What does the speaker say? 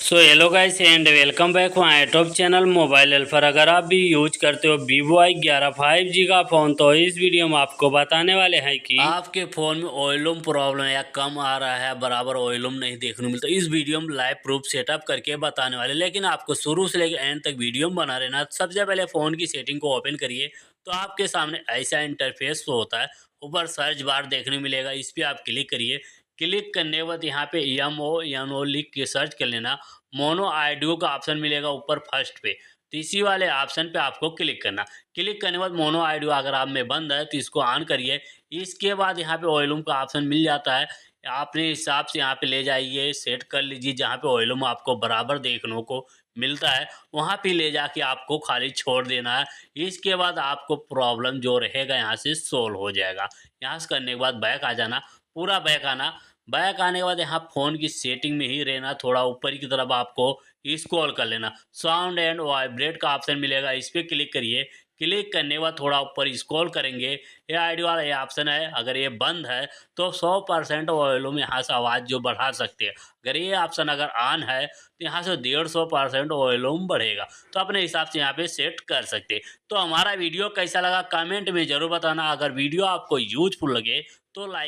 So hello guys and welcome back my YouTube channel mobile helper. अगर आप भी use करते हो Vivo i11 5G का फ़ोन तो इस वीडियो में आपको बताने वाले हैं कि आपके फ़ोन में ऑयलूम प्रॉब्लम या कम आ रहा है, बराबर ऑयलूम नहीं देखने को मिलता। इस वीडियो में लाइव प्रूफ सेटअप करके बताने वाले, लेकिन आपको शुरू से लेकर एंड तक वीडियो में बना रहना। सबसे पहले फ़ोन की सेटिंग को ओपन करिए तो आपके सामने ऐसा इंटरफेस होता है। ऊपर सर्च बार देखने मिलेगा, इस पर आप क्लिक करिए। क्लिक करने के बाद यहाँ पे MONO लिख के सर्च कर लेना। मोनो ऑडियो का ऑप्शन मिलेगा ऊपर फर्स्ट पे, तो इसी वाले ऑप्शन पे आपको क्लिक करना। क्लिक करने के बाद मोनो ऑडियो अगर आप में बंद है तो इसको ऑन करिए। इसके बाद यहाँ पे वॉल्यूम का ऑप्शन मिल जाता है, अपने हिसाब से यहाँ पे ले जाइए, सेट कर लीजिए। जहाँ पे वॉल्यूम आपको बराबर देखने को मिलता है वहाँ पे ले जाके आपको खाली छोड़ देना है। इसके बाद आपको प्रॉब्लम जो रहेगा यहाँ से सोल्व हो जाएगा। यहाँ से करने के बाद बैक आ जाना, पूरा बैक आना। बैक आने के बाद यहाँ फ़ोन की सेटिंग में ही रहना, थोड़ा ऊपर की तरफ आपको स्क्रॉल कर लेना। साउंड एंड वाइब्रेट का ऑप्शन मिलेगा, इस पर क्लिक करिए। क्लिक करने के बाद थोड़ा ऊपर स्क्रॉल करेंगे, ये आईडी वाला ये ऑप्शन है। अगर ये बंद है तो 100% वॉल्यूम यहाँ से आवाज़ जो बढ़ा सकते हैं। अगर ये ऑप्शन अगर ऑन है तो यहाँ से 150% वॉल्यूम बढ़ेगा। तो अपने हिसाब से यहाँ पे सेट कर सकते हैं। तो हमारा वीडियो कैसा लगा कमेंट में ज़रूर बताना। अगर वीडियो आपको यूजफुल लगे तो लाइक